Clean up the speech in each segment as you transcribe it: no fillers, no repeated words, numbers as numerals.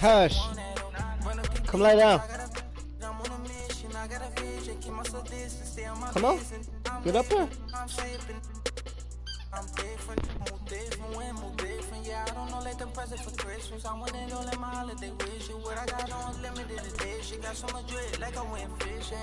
Hush. Come lie down. Come on. Get up there. I'm different, move different, when move different. Yeah, I don't know, let them present for Christmas. I want it all in my holiday wish. What I got on limited edition. Got so much drip, like I went fishing.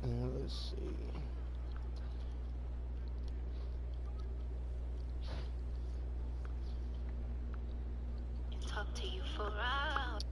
Let's see. Talk to you for hours.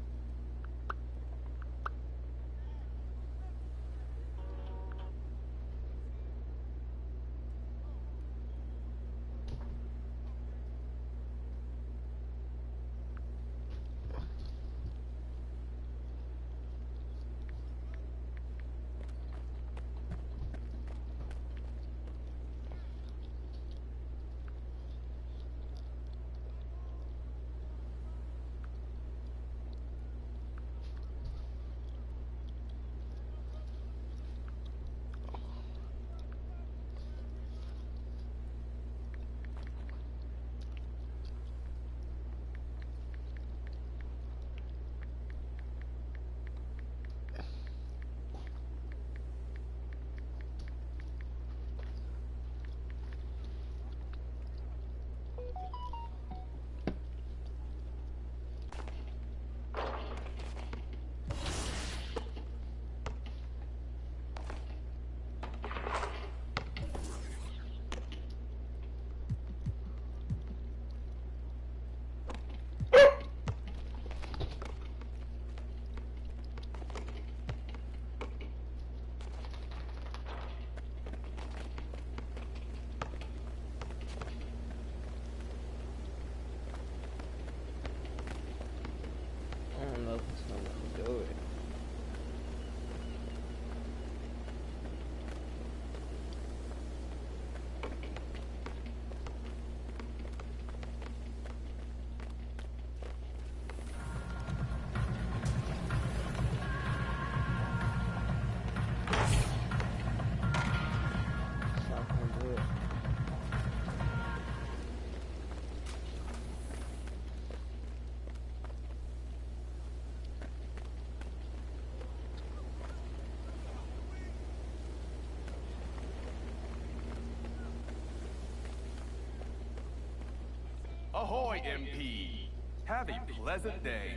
Ahoy, MP. Have a pleasant day.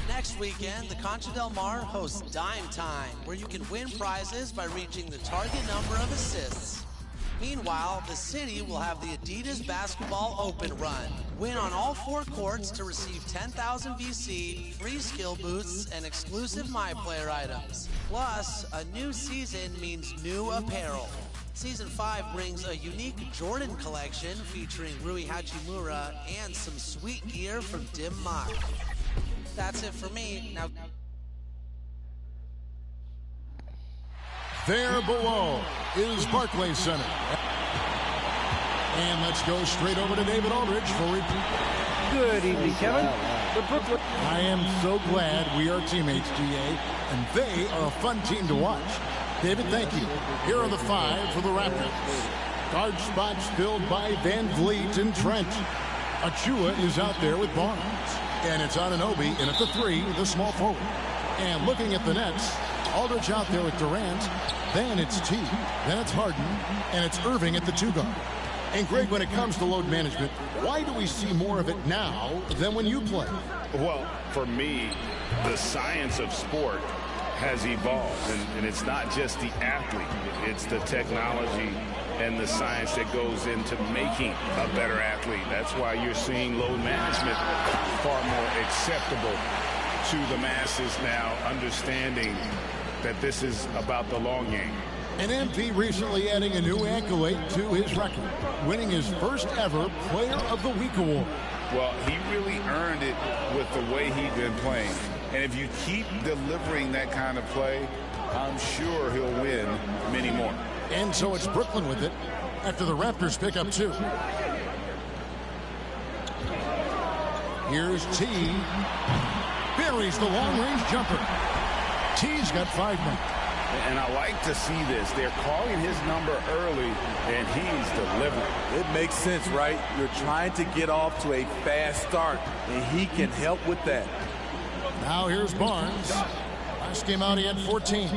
Next weekend, the Concha Del Mar hosts Dime Time, where you can win prizes by reaching the target number of assists. Meanwhile, the city will have the Adidas Basketball Open Run. Win on all 4 courts to receive 10,000 VC, free skill boosts, and exclusive MyPlayer items. Plus, a new season means new apparel. Season 5 brings a unique Jordan collection featuring Rui Hachimura and some sweet gear from Dim Mak. That's it for me. Now, there below is Barclays Center. And let's go straight over to David Aldridge for repeat. Good evening, Kevin. The Brooklyn. I am so glad we are teammates, GA, and they are a fun team to watch. David, thank you. Here are the 5 for the Raptors. Guard spots filled by Van Vliet and Trent. Achua is out there with Barnes. And it's Anunoby in at the 3, the small forward. And looking at the Nets, Aldridge out there with Durant. Then it's T. Then it's Harden. And it's Irving at the 2 guard. And Greg, when it comes to load management, why do we see more of it now than when you play? Well, for me, the science of sport has evolved. And it's not just the athlete. It's the technology and the science that goes into making a better athlete. That's why you're seeing load management far more acceptable to the masses now, understanding that this is about the long game. And MP recently adding a new accolade to his record, winning his first ever Player of the Week award. Well, he really earned it with the way he's been playing. And if you keep delivering that kind of play, I'm sure he'll win many more. And so it's Brooklyn with it after the Raptors pick up 2. Here's T. Buries the long-range jumper. T's got 5 now. And I like to see this. They're calling his number early, and he's delivering. It makes sense, right? You're trying to get off to a fast start, and he can help with that. Now here's Barnes. Last game out, he had 14.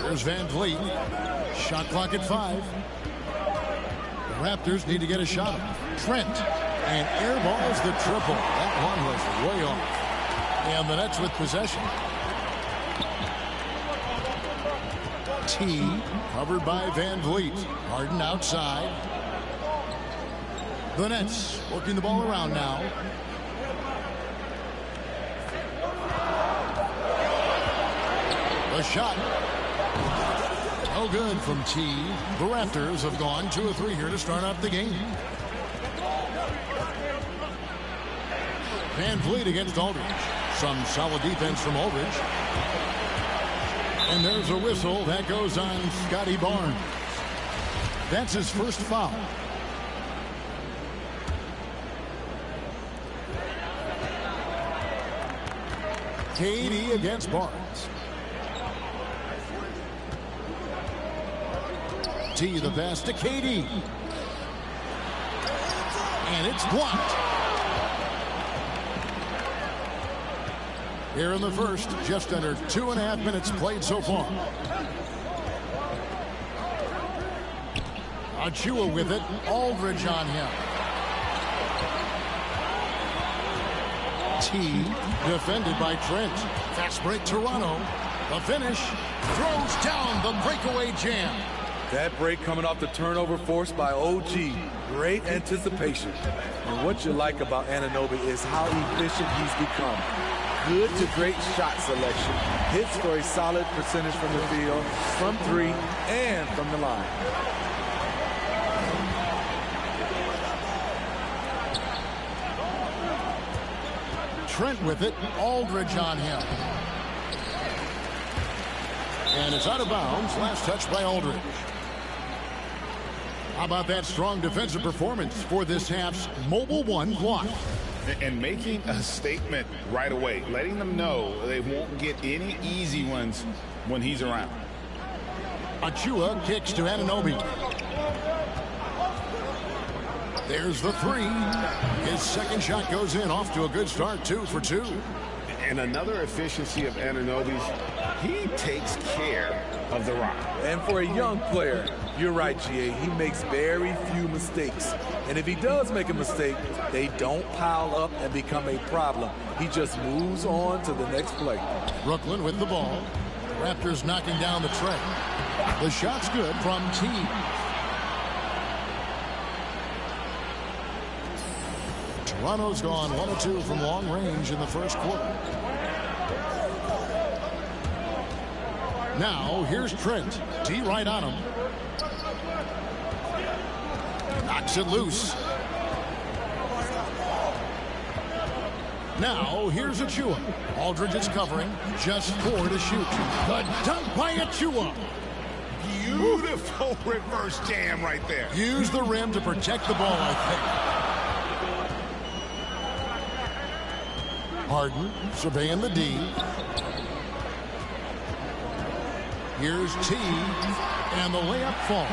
There's Van Vliet. Shot clock at 5. The Raptors need to get a shot. Trent. And airballs the triple. That one was way off. And the Nets with possession. T. Covered by Van Vliet. Harden outside. The Nets working the ball around now. The shot. No good from T. The Raptors have gone 2 of 3 here to start out the game. Van Vliet against Aldridge. Some solid defense from Aldridge. And there's a whistle that goes on Scotty Barnes. That's his first foul. KD against Barnes. T the pass to KD. And it's blocked. Here in the first, just under 2.5 minutes played so far. Achua with it. Aldridge on him. T defended by Trent. Fast break Toronto. The finish. Throws down the breakaway jam. That break coming off the turnover forced by OG. Great anticipation. And what you like about Anunoby is how efficient he's become. Good to great shot selection. Hits for a solid percentage from the field, from three, and from the line. Trent with it. Aldridge on him. And it's out of bounds. Last touch by Aldridge. How about that strong defensive performance for this half's Mobile One block? And making a statement right away, letting them know they won't get any easy ones when he's around. Achua kicks to Anunoby. There's the three. His second shot goes in, off to a good start, 2 for 2. And another efficiency of Anunoby's, he takes care of the rock. And for a young player, you're right, GA, he makes very few mistakes. And if he does make a mistake, they don't pile up and become a problem. He just moves on to the next play. Brooklyn with the ball. Raptors knocking down the tray. The shot's good from T. Toronto's gone 1 of 2 from long range in the first quarter. Now, here's Trent. T right on him. Knocks it loose. Now, here's Achua. Aldridge is covering. Just 4 to shoot. The dunk by Achua. Beautiful reverse jam right there. Use the rim to protect the ball, I think. Harden surveying the D. Here's T, and the layup falls.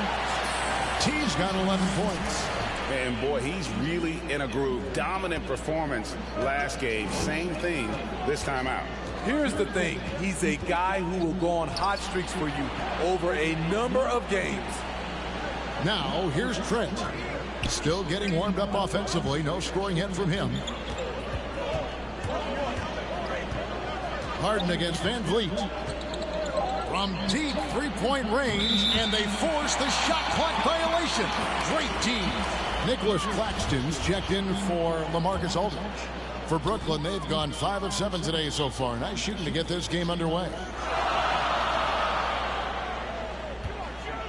T's got 11 points. And boy, he's really in a groove. Dominant performance last game. Same thing this time out. Here's the thing. He's a guy who will go on hot streaks for you over a number of games. Now, here's Trent. Still getting warmed up offensively. No scoring hit from him. Harden against Van Vliet. From deep three-point range, and they force the shot clock violation. Great D. Nicholas Claxton's checked in for LaMarcus Aldridge. For Brooklyn, they've gone 5 of 7 today so far. Nice shooting to get this game underway.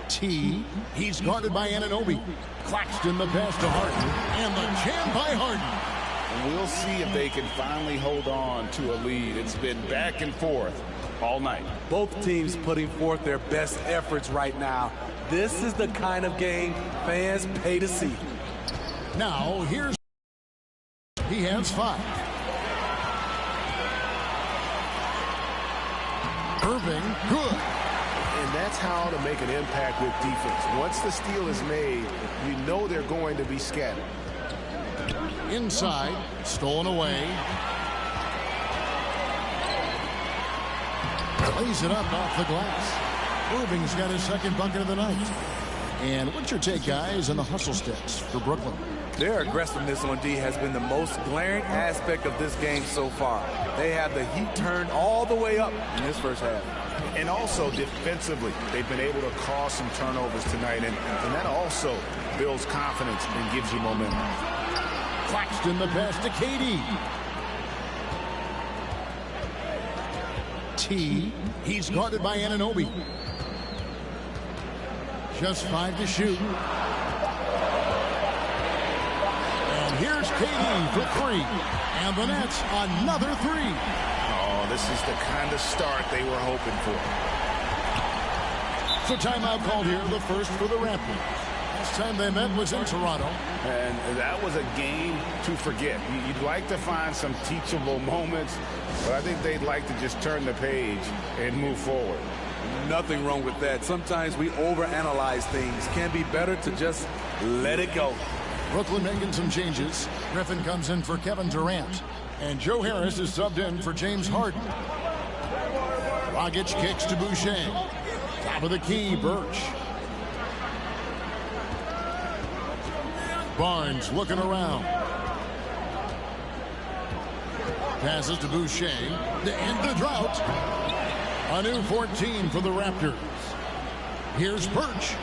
T. He's guarded by Anunoby. Claxton the pass to Harden, and the jam by Harden. And we'll see if they can finally hold on to a lead. It's been back and forth all night. Both teams putting forth their best efforts right now. This is the kind of game fans pay to see. Now, here's... He has 5. Irving, good. And that's how to make an impact with defense. Once the steal is made, you know they're going to be scattered. Inside, stolen away. Lays it up off the glass. Irving's got his second bucket of the night. And what's your take, guys, on the hustle stats for Brooklyn? Their aggressiveness on D has been the most glaring aspect of this game so far. They have the heat turned all the way up in this first half. And also defensively, they've been able to cause some turnovers tonight, and that also builds confidence and gives you momentum. Claxton the pass to KD. T. He's guarded by Anunoby. Just 5 to shoot. And here's KD for 3. And the Nets another 3. Oh, this is the kind of start they were hoping for. So timeout called here, the first for the Raptors. Last time they met was in Toronto. And that was a game to forget. You'd like to find some teachable moments, but I think they'd like to just turn the page and move forward. Nothing wrong with that. Sometimes we overanalyze things. Can be better to just let it go. Brooklyn making some changes. Griffin comes in for Kevin Durant. And Joe Harris is subbed in for James Harden. Dragic kicks to Boucher. Top of the key, Birch. Barnes looking around. Passes to Boucher to end the drought. A new 14 for the Raptors. Here's Birch.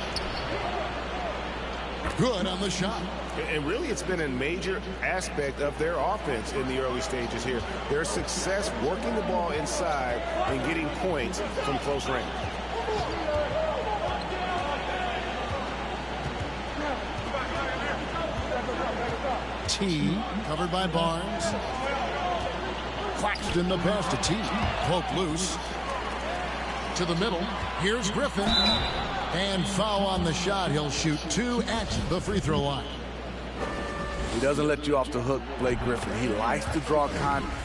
Good on the shot. And really, it's been a major aspect of their offense in the early stages here. Their success working the ball inside and getting points from close range. T, covered by Barnes. Claxton the pass to T. Poke loose. To the middle. Here's Griffin. And foul on the shot. He'll shoot 2 at the free throw line. He doesn't let you off the hook, Blake Griffin. He likes to draw contact.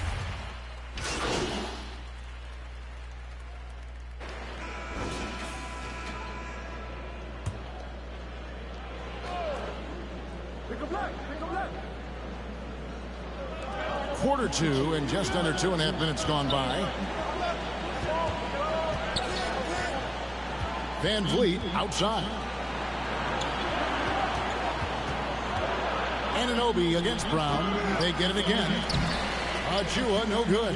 Quarter 2 and just under 2.5 minutes gone by. Van Vliet outside. Anunoby against Brown. They get it again. Achua, no good.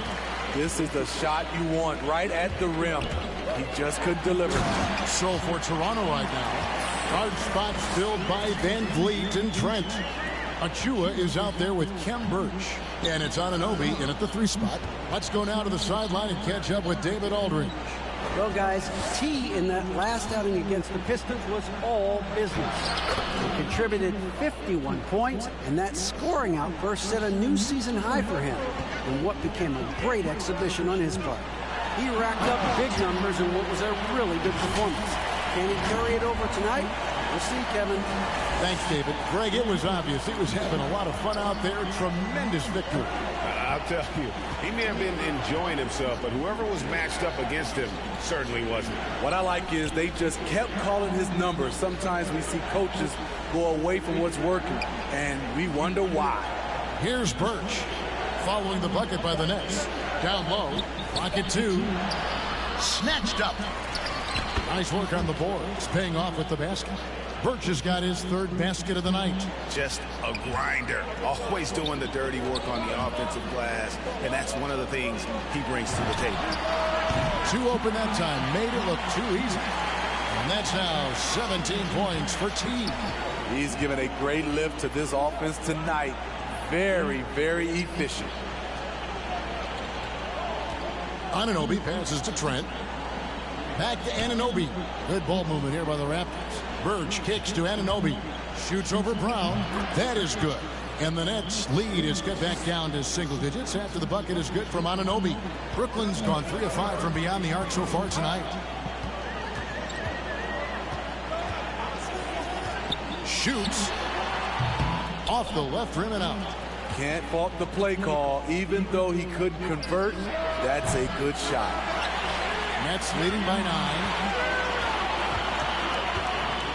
This is the shot you want right at the rim. He just couldn't deliver. So for Toronto right now, guard spots filled by Van Vliet and Trent. Achua is out there with Kem Birch. And it's Anunoby in at the 3 spot. Let's go now to the sideline and catch up with David Aldridge. Well, guys, T in that last outing against the Pistons was all business. He contributed 51 points, and that scoring outburst set a new season high for him in what became a great exhibition on his part. He racked up big numbers in what was a really good performance. Can he carry it over tonight? We'll see, Kevin. Thanks, David. Greg, it was obvious he was having a lot of fun out there. Tremendous victory. I'll tell you, he may have been enjoying himself, but whoever was matched up against him certainly wasn't. What I like is they just kept calling his numbers. Sometimes we see coaches go away from what's working, and we wonder why. Here's Birch following the bucket by the Nets. Down low, pocket 2. Snatched up. Nice work on the boards, paying off with the basket. Birch has got his 3rd basket of the night. Just a grinder, always doing the dirty work on the offensive glass, and that's one of the things he brings to the table. 2 open that time, made it look too easy. And that's now 17 points for T. He's given a great lift to this offense tonight. Very, very efficient. Anunoby passes to Trent. Back to Anunoby. Good ball movement here by the Raptors. Birch kicks to Anunoby. Shoots over Brown. That is good. And the Nets lead is cut back down to single digits after the bucket is good from Anunoby. Brooklyn's gone 3 of 5 from beyond the arc so far tonight. Shoots. Off the left rim and out. Can't fault the play call. Even though he couldn't convert, that's a good shot. Nets leading by 9.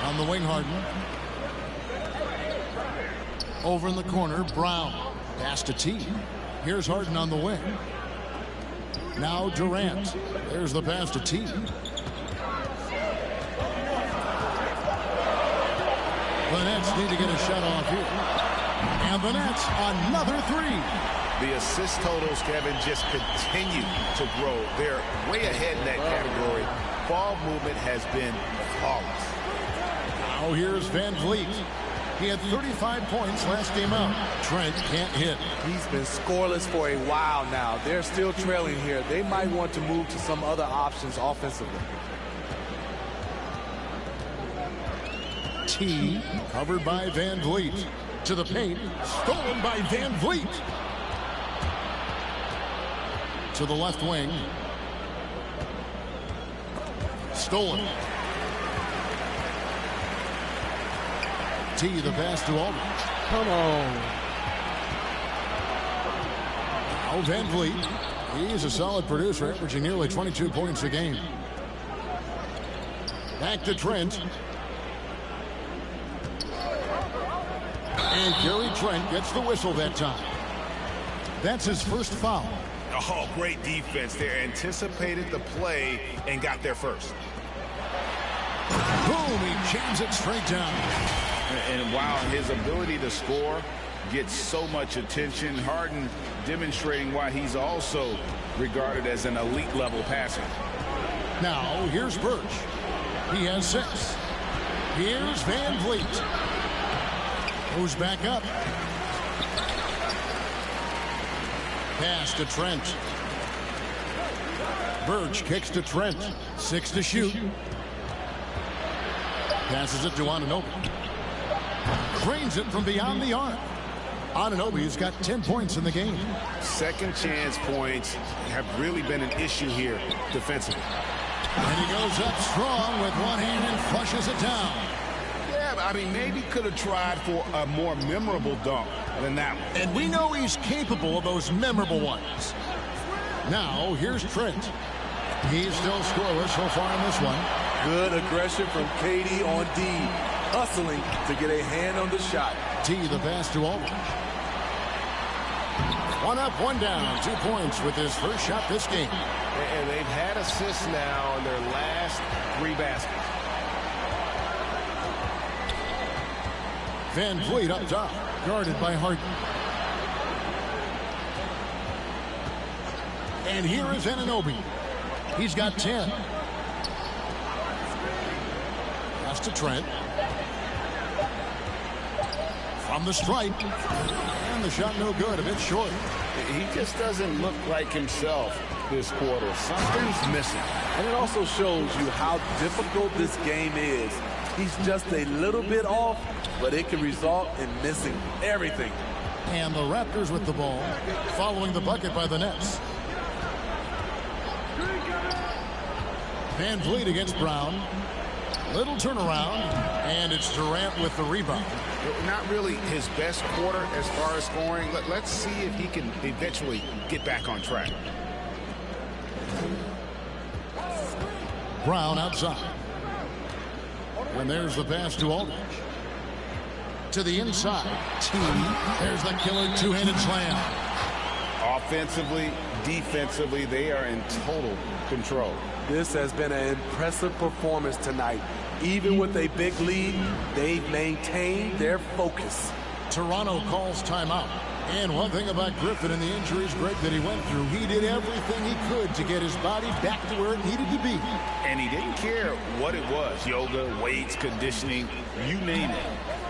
On the wing, Harden. Over in the corner, Brown. Pass to T. Here's Harden on the wing. Now Durant. There's the pass to T. The Nets need to get a shot off here. And the Nets, another 3. The assist totals, Kevin, just continue to grow. They're way ahead in that category. Ball movement has been flawless. Now here's Van Vliet. He had 35 points last game out. Trent can't hit. He's been scoreless for a while now. They're still trailing here. They might want to move to some other options offensively. T, covered by Van Vliet. To the paint, stolen by Van Vliet. To the left wing. Stolen. T, the pass to Aldridge. Come on. Now Van Vliet. He's a solid producer, averaging nearly 22 points a game. Back to Trent. And Gary Trent gets the whistle that time. That's his first foul. Oh, great defense there. Anticipated the play and got there first. Boom, he jams it straight down. And while his ability to score gets so much attention, Harden demonstrating why he's also regarded as an elite level passer. Now, here's Birch. He has 6. Here's Van Vliet. Goes back up. Pass to Trent. Birch kicks to Trent. 6 to shoot. Passes it to Anunoby. Drains it from beyond the arc. Anunoby's got 10 points in the game. Second chance points have really been an issue here defensively. And he goes up strong with one hand and flushes it down. Yeah, I mean, maybe could have tried for a more memorable dunk than that one. And we know he's capable of those memorable ones. Now, here's Trent. He's still scoreless so far in this one. Good aggression from KD on D. Hustling to get a hand on the shot. T, the pass to Aldridge. 1 up, 1 down. 2 points with his first shot this game. And they've had assists now in their last 3 baskets. Van Vliet up top, guarded by Harden. And here is Anunoby. He's got 10. Pass to Trent. From the stripe. And the shot no good, a bit short. He just doesn't look like himself this quarter. Something's missing. And it also shows you how difficult this game is. He's just a little bit off, but it can result in missing everything. And the Raptors with the ball, following the bucket by the Nets. Van Vliet against Brown. Little turnaround, and it's Durant with the rebound. Not really his best quarter as far as scoring. Let's see if he can eventually get back on track. Brown outside. And there's the pass to Aldridge. To the inside. T. There's the killer two-handed slam. Offensively, defensively, they are in total control. This has been an impressive performance tonight. Even with a big lead, they've maintained their focus. Toronto calls timeout. And one thing about Griffin and the injuries, Greg, that he went through, he did everything he could to get his body back to where it needed to be. And he didn't care what it was, yoga, weights, conditioning, you name it,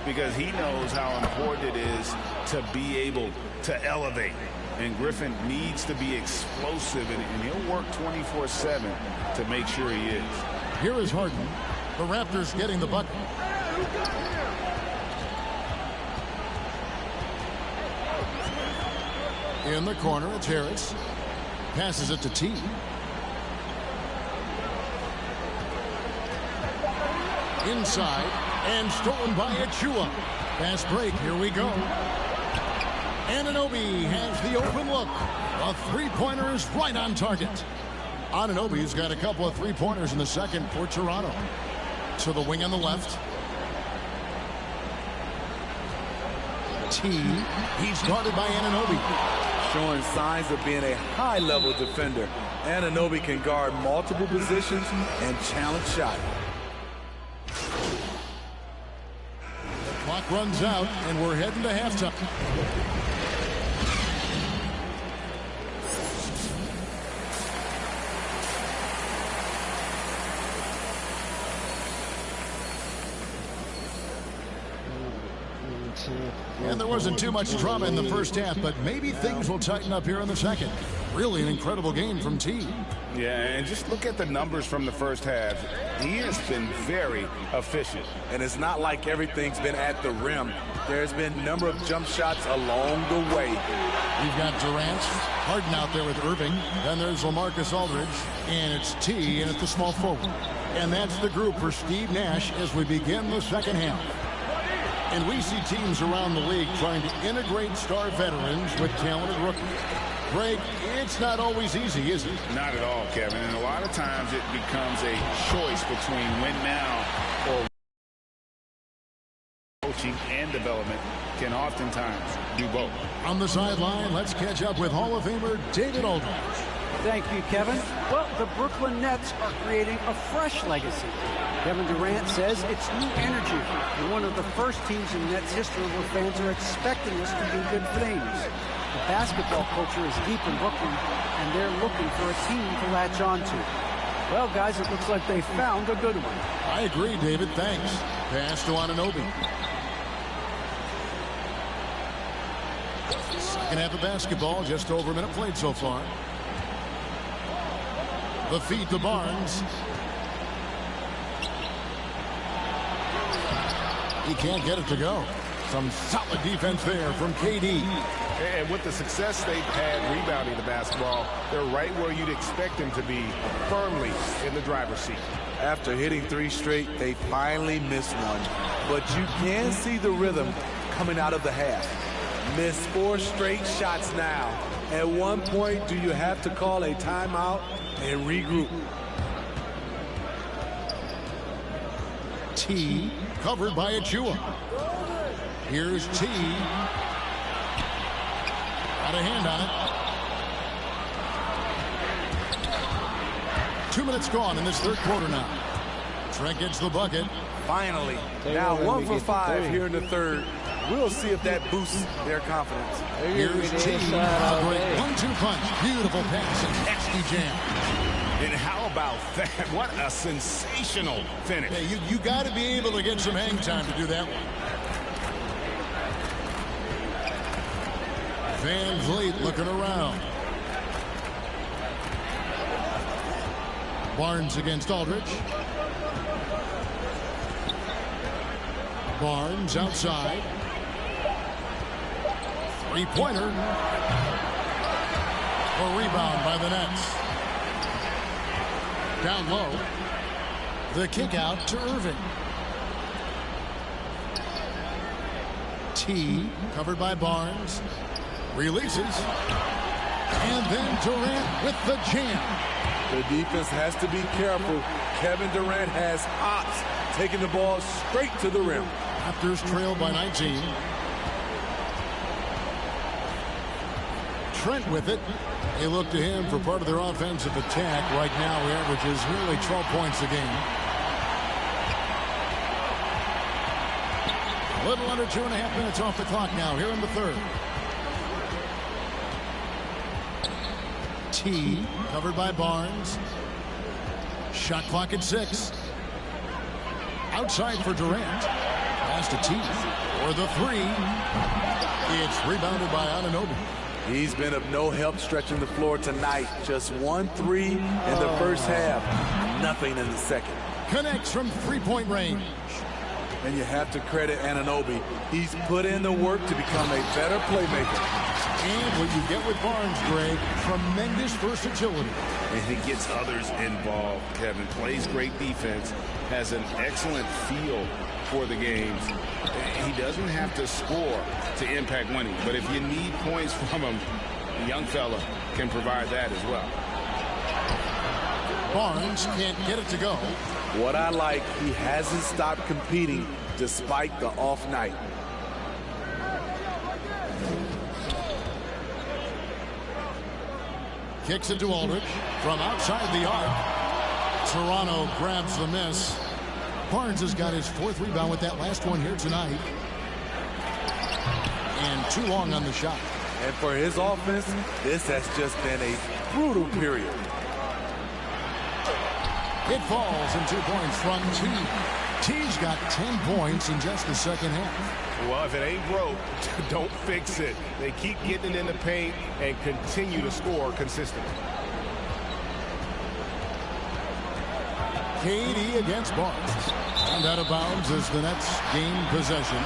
because he knows how important it is to be able to elevate. And Griffin needs to be explosive, and he'll work 24/7 to make sure he is. Here is Harden. The Raptors getting the bucket. In the corner, it's Harris. Passes it to T. Inside, and stolen by Achua. Fast break, here we go. Anunoby has the open look. A three-pointer is right on target. Anunoby's got a couple of three-pointers in the second for Toronto. To the wing on the left. T. He's guarded by Anunoby. Showing signs of being a high-level defender. Anunoby can guard multiple positions and challenge shot. The clock runs out, and we're heading to halftime. And there wasn't too much drama in the first half, but maybe things will tighten up here in the second. Really an incredible game from T. Yeah, and just look at the numbers from the first half. He has been very efficient. And it's not like everything's been at the rim. There's been a number of jump shots along the way. We've got Durant, Harden out there with Irving. Then there's LaMarcus Aldridge, and it's T in at the small forward. And that's the group for Steve Nash as we begin the second half. And we see teams around the league trying to integrate star veterans with talented rookies. Greg, it's not always easy, is it? Not at all, Kevin. And a lot of times it becomes a choice between win now or coaching and development can oftentimes do both. On the sideline, let's catch up with Hall of Famer David Aldridge. Thank you, Kevin. Well, the Brooklyn Nets are creating a fresh legacy. Kevin Durant says it's new energy and one of the first teams in Nets history where fans are expecting us to do good things. The basketball culture is deep in Brooklyn, and they're looking for a team to latch on to. Well, guys, it looks like they found a good one. I agree, David. Thanks. Pass to Anunoby. Second half of basketball, just over a minute played so far. The feed to Barnes. He can't get it to go. Some solid defense there from KD. And with the success they've had rebounding the basketball, they're right where you'd expect them to be, firmly in the driver's seat. After hitting 3 straight, they finally missed one. But you can see the rhythm coming out of the half. Missed 4 straight shots now. At one point, do you have to call a timeout and regroup? T covered by Achua. Here's T. Got a hand on it. 2 minutes gone in this third quarter now. Trent gets the bucket. Finally. Now 1 for 5 here in the third. We'll see if that boosts their confidence. Here's T. A great 1-2 punch. Beautiful pass and nasty jam. And how about that? What a sensational finish. Hey, you got to be able to get some hang time to do that one. Van Vliet looking around. Barnes against Aldridge. Barnes outside. Three-pointer. A rebound by the Nets. Down low. The kick out to Irving. T covered by Barnes. Releases. And then Durant with the jam. The defense has to be careful. Kevin Durant has hops, taking the ball straight to the rim. Raptors trail by 19. Trent with it. They look to him for part of their offensive attack. Right now, he averages nearly 12 points a game. A little under 2.5 minutes off the clock now here in the third. T covered by Barnes. Shot clock at 6. Outside for Durant. Pass to T for the 3. It's rebounded by Anunoby. He's been of no help stretching the floor tonight. Just 1 3 in the first half. Nothing in the second. Connects from 3-point range. And you have to credit Anunoby. He's put in the work to become a better playmaker. And what you get with Barnes, Greg, tremendous versatility. And he gets others involved. Kevin plays great defense, has an excellent feel for the games. He doesn't have to score to impact winning, but if you need points from him, the young fella can provide that as well. Barnes can't get it to go. What I like, he hasn't stopped competing despite the off night. Kicks it to Aldridge from outside the arc. Toronto grabs the miss. Barnes has got his 4th rebound with that last one here tonight. And too long on the shot. And for his offense, this has just been a brutal period. It falls and 2 points from T. T's got 10 points in just the second half. Well, if it ain't broke, don't fix it. They keep getting it in the paint and continue to score consistently. KD against Barnes. And out of bounds as the Nets gain possession.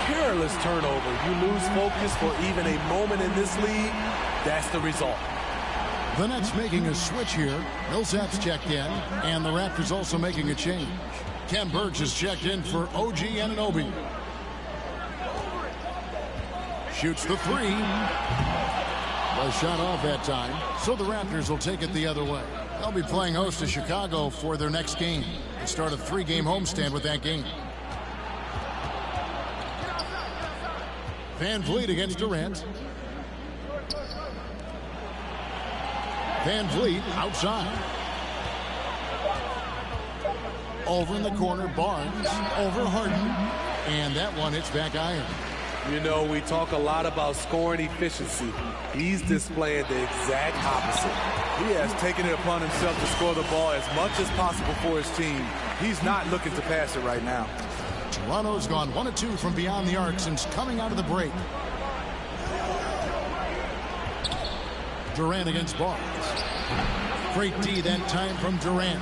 Careless turnover. You lose focus for even a moment in this league. That's the result. The Nets making a switch here. Millsap's checked in, and the Raptors also making a change. Ken Burks is checked in for OG Anunoby. Shoots the three. Was shot off that time, so the Raptors will take it the other way. They'll be playing host to Chicago for their next game. They start a 3-game homestand with that game. Van Vliet against Durant. Van Vliet outside. Over in the corner, Barnes over Harden. And that one hits back iron. You know, we talk a lot about scoring efficiency. He's displaying the exact opposite. He has taken it upon himself to score the ball as much as possible for his team. He's not looking to pass it right now. Toronto's gone 1 of 2 from beyond the arc since coming out of the break. Durant against Barnes. Great D that time from Durant.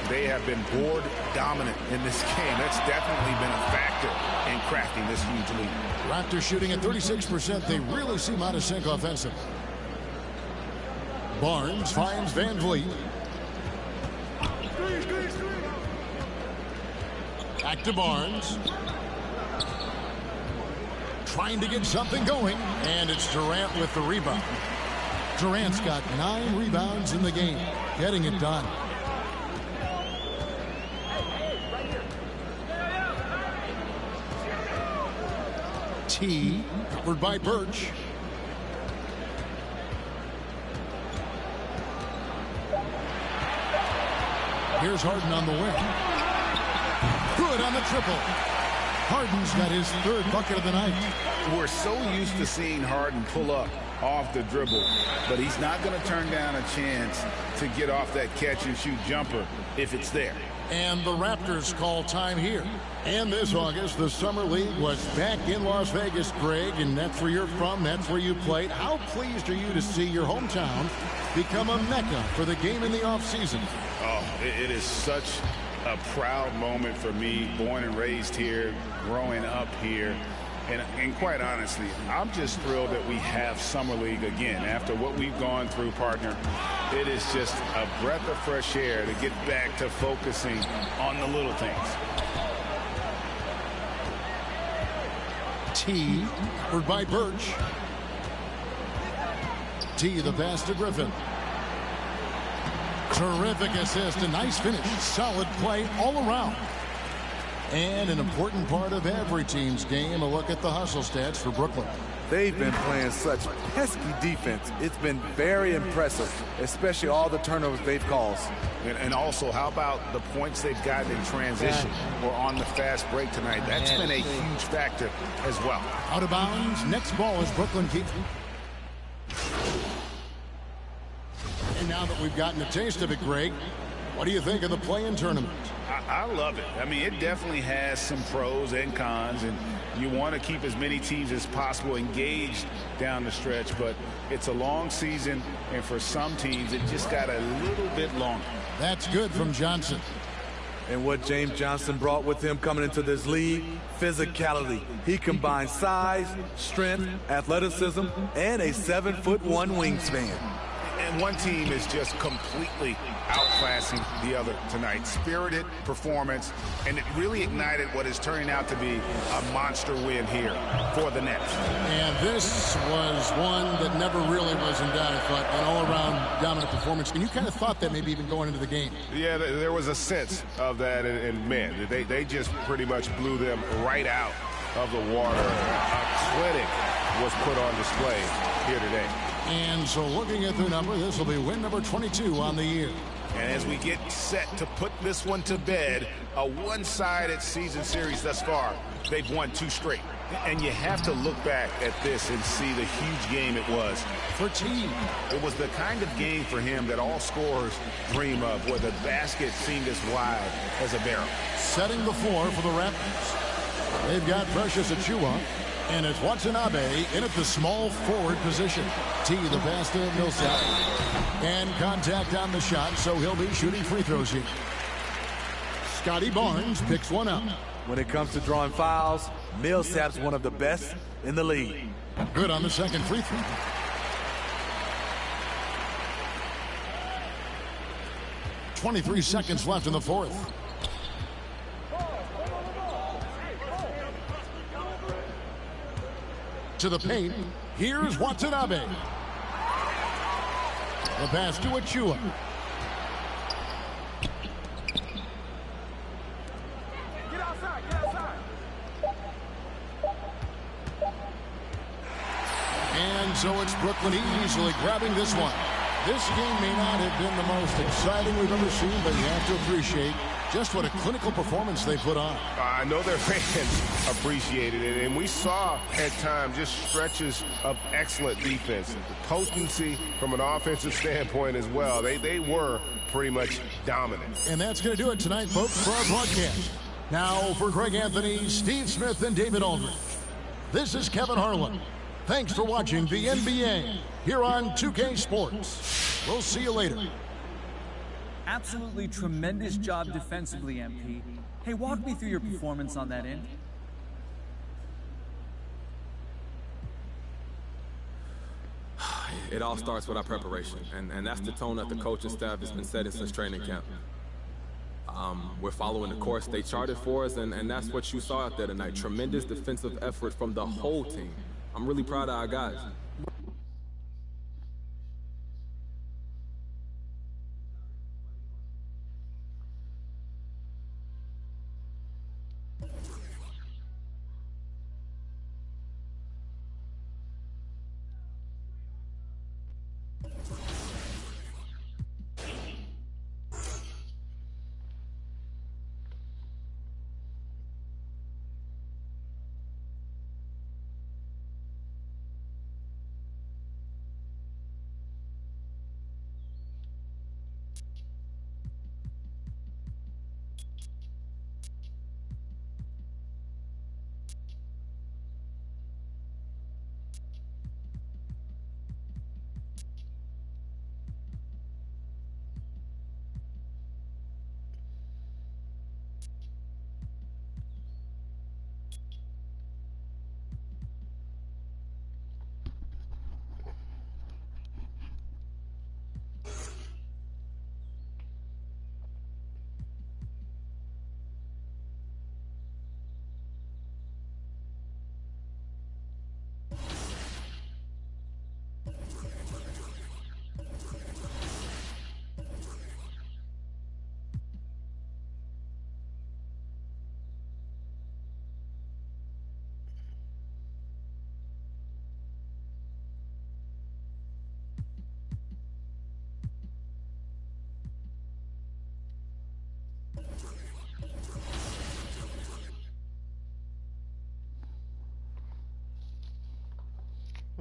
They have been board dominant in this game. That's definitely been a factor in cracking this huge lead. Raptors shooting at 36%. They really seem out of sync offensively. Barnes finds Van Vliet. Back to Barnes. Trying to get something going, and it's Durant with the rebound. Durant's got 9 rebounds in the game, getting it done. T, covered by Birch. Here's Harden on the wing. Good on the triple. Harden's got his 3rd bucket of the night. We're so used to seeing Harden pull up off the dribble, but he's not going to turn down a chance to get off that catch-and-shoot jumper if it's there. And the Raptors call time here. And this August, the Summer League was back in Las Vegas, Greg, and that's where you're from, that's where you played. How pleased are you to see your hometown become a mecca for the game in the offseason? Oh, it is such a proud moment for me, born and raised here, growing up here. And quite honestly, I'm just thrilled that we have Summer League again. After what we've gone through, partner, it is just a breath of fresh air to get back to focusing on the little things. T, covered by Birch. T, the pass to Griffin. Terrific assist, a nice finish. Solid play all around. And an important part of every team's game, a look at the hustle stats for Brooklyn. They've been playing such pesky defense. It's been very impressive, especially all the turnovers they've caused. And also, how about the points they've gotten in transition or on the fast break tonight? That's been a huge factor as well. Out of bounds. Next ball is Brooklyn keeps. And now that we've gotten a taste of it, Greg, what do you think of the play-in tournament? I love it. I mean, it definitely has some pros and cons, and you want to keep as many teams as possible engaged down the stretch, but it's a long season, and for some teams, it just got a little bit longer. That's good from Johnson. And what James Johnson brought with him coming into this league, physicality. He combines size, strength, athleticism, and a 7'1" wingspan. And one team is just completely outclassing the other tonight. Spirited performance, and it really ignited what is turning out to be a monster win here for the Nets. And this was one that never really was in doubt, I thought, an all-around dominant performance. And you kind of thought that maybe even going into the game. Yeah, there was a sense of that, and man, they just pretty much blew them right out of the water. A clinic was put on display here today. And so looking at their number, this will be win number 22 on the year. And as we get set to put this one to bed, a one-sided season series thus far, they've won 2 straight. And you have to look back at this and see the huge game it was for T. It was the kind of game for him that all scorers dream of, where the basket seemed as wide as a barrel. Setting the floor for the Raptors. They've got Precious Achiuwa, and it's Watanabe in at the small forward position. T, the pass to Millsap. And contact on the shot, so he'll be shooting free throws here. Scotty Barnes picks one up. When it comes to drawing fouls, Millsap's one of the best in the league. Good on the second free throw. .23 seconds left in the fourth. to the paint. Here's Watanabe. The pass to Achua. Get outside, get outside. And so it's Brooklyn easily grabbing this one. This game may not have been the most exciting we've ever seen, but you have to appreciate just what a clinical performance they put on. I know their fans appreciated it, and we saw at times just stretches of excellent defense. The potency from an offensive standpoint as well. They were pretty much dominant. And that's going to do it tonight, folks, for our broadcast. Now for Greg Anthony, Steve Smith, and David Aldridge. This is Kevin Harlan. Thanks for watching the NBA here on 2K Sports. We'll see you later. Absolutely tremendous job defensively, MP. Hey, walk me through your performance on that end. It all starts with our preparation, and that's the tone that the coaching staff has been setting since training camp. We're following the course they charted for us, and that's what you saw out there tonight. Tremendous defensive effort from the whole team. I'm really proud of our guys.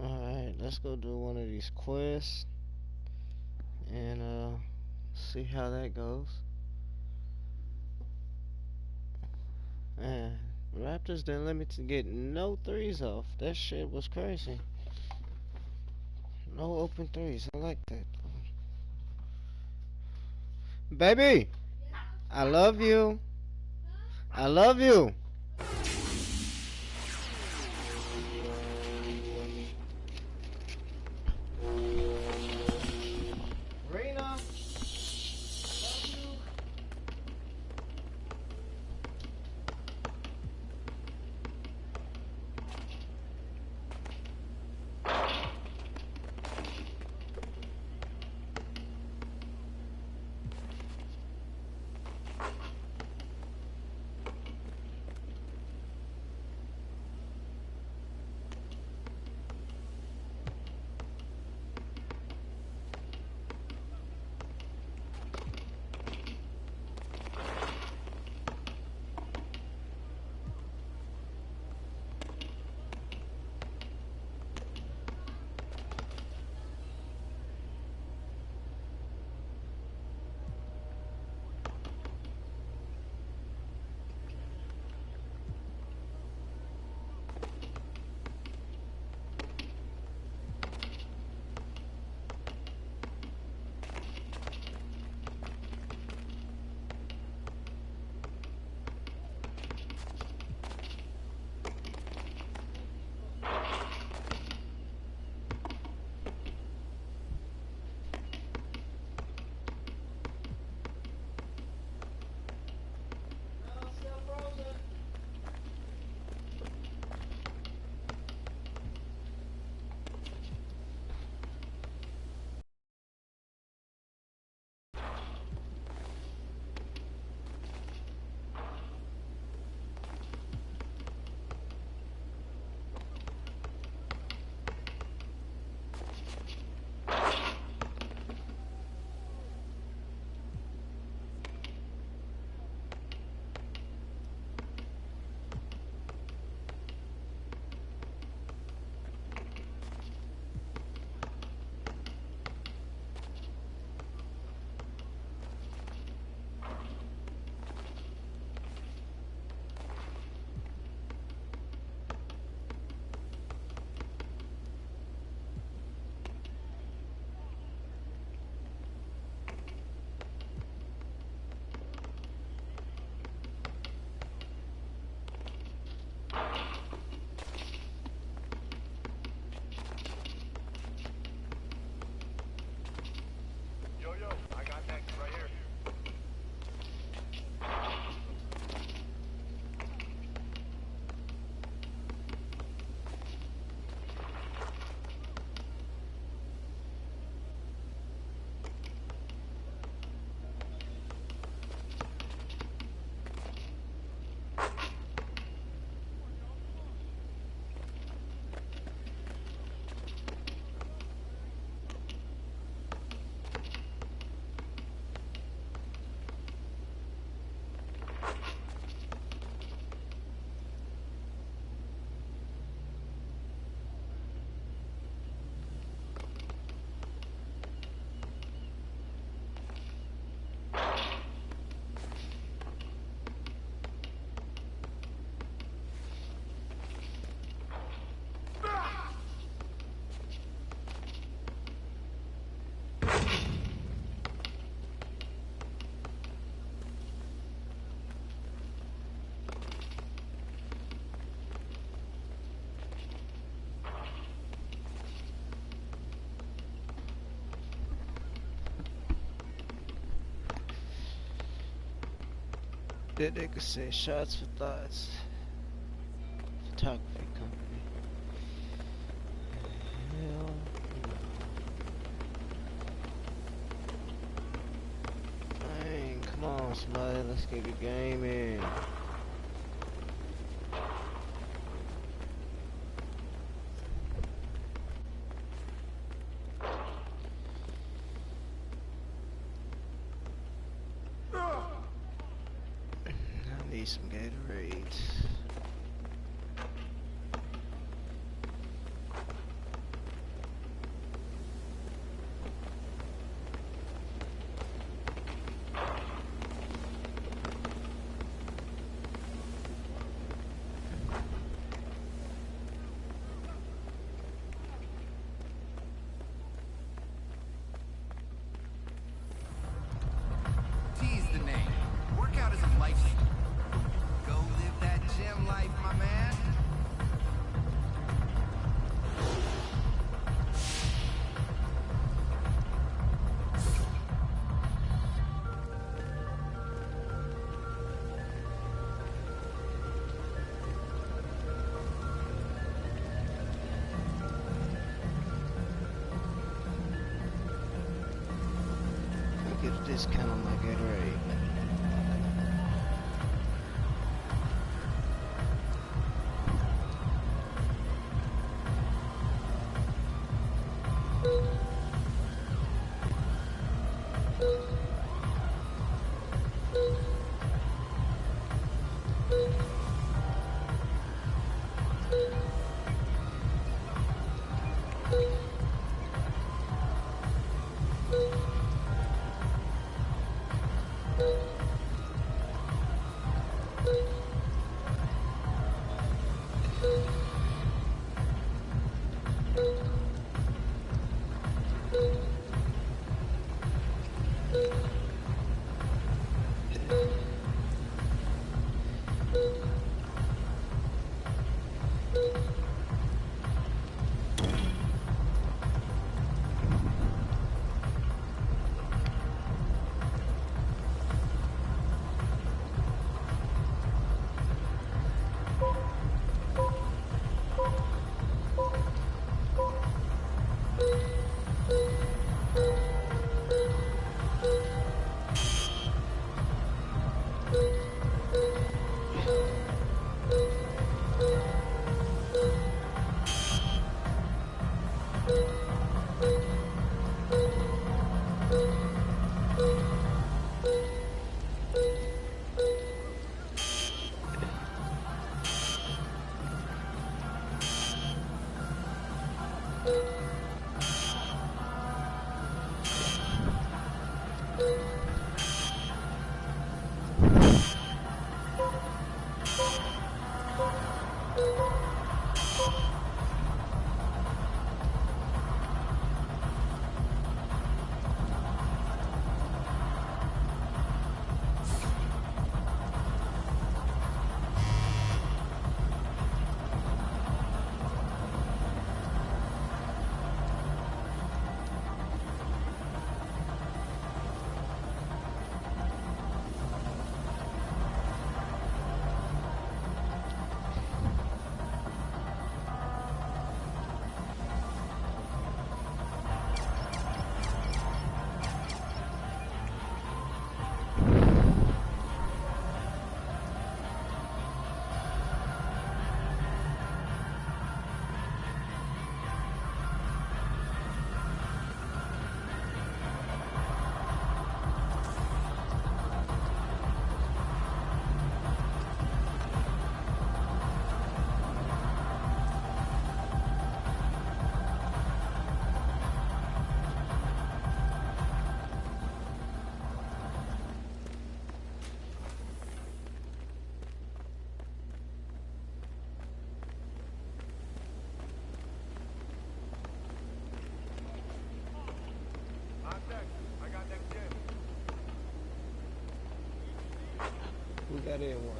Alright, let's go do one of these quests and see how that goes. Man, Raptors didn't let me to get no threes off. That shit was crazy. No open threes. I like that. Baby, I love you. I love you. That nigga said shots for thoughts. Photography company. Hell no. Dang, come on, somebody, let's get the game in. I need some Gatorades. T is the name. Workout is a lifestyle. Go live that gym life, my man. I'll get a discount on my Gatorade. We got in one.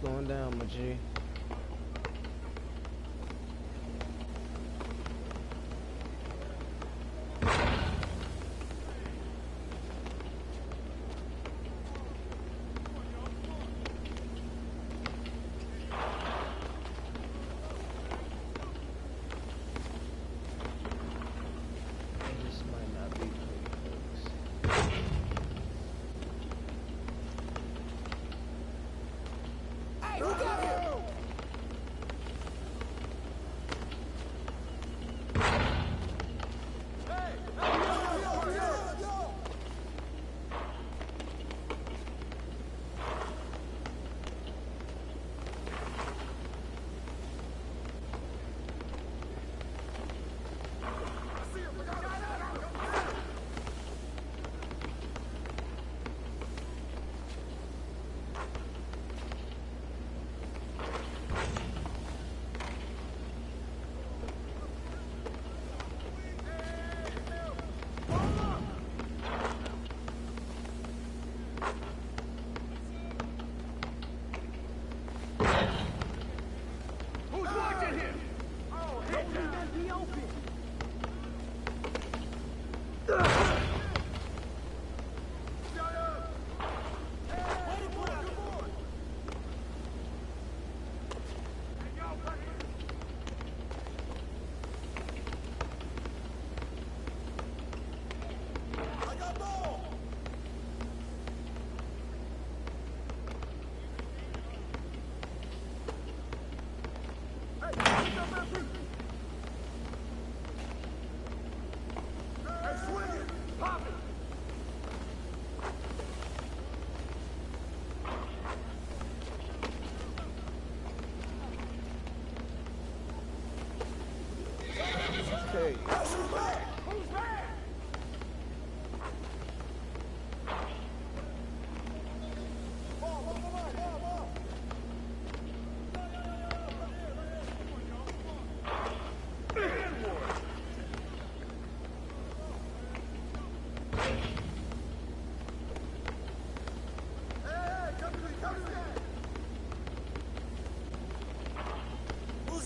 going down, my G?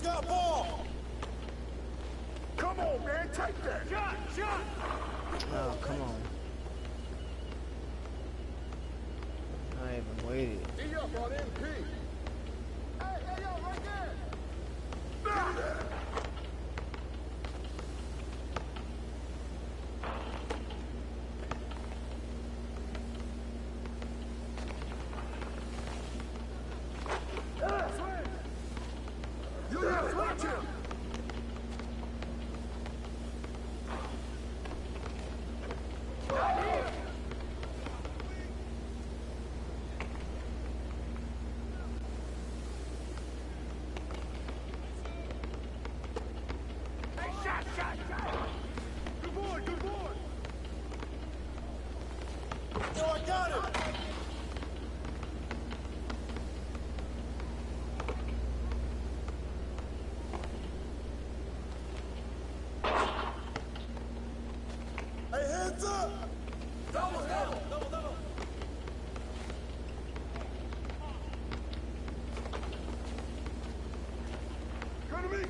Got ball. Come on, man, take that. Shot. Oh, come on. I even waited. E up on MP. Hey, yo, right there.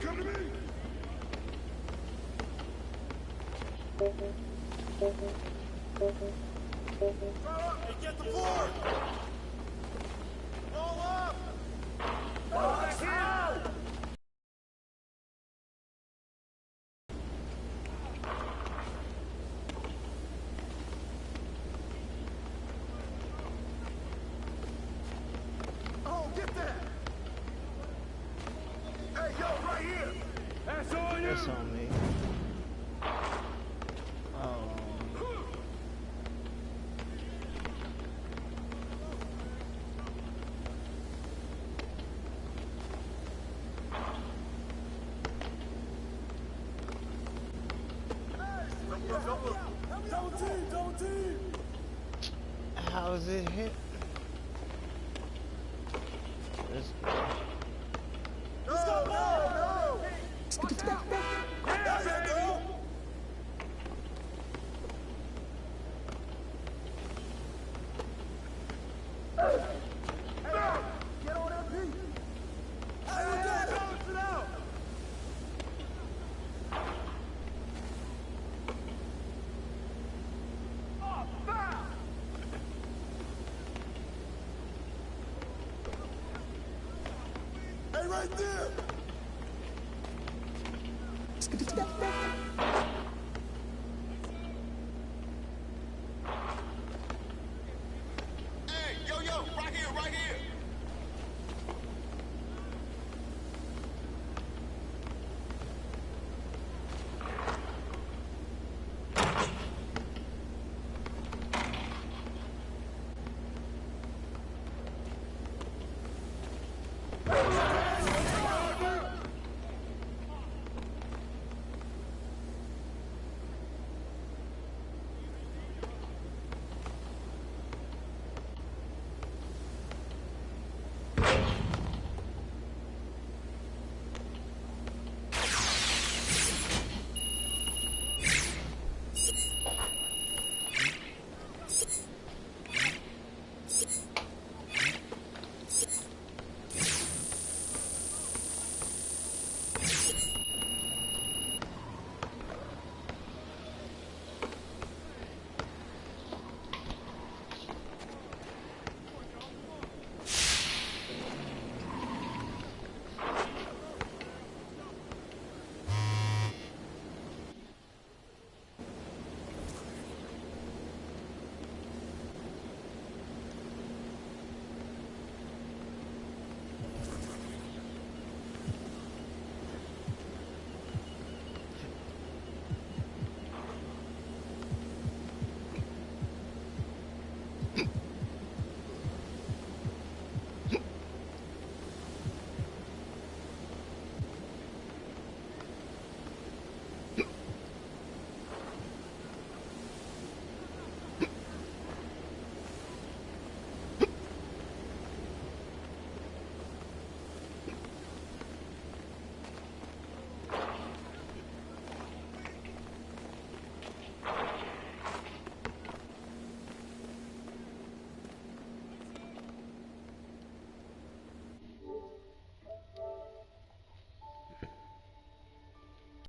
Come to me! Hey, get the board! Roll up! Box out! Oh, get that! Hey, yo, right here! That's on you! That's on me. Oh. Double team! How is it hit? Let's go. No! Watch out! There you go! Hey, get on MP! right there.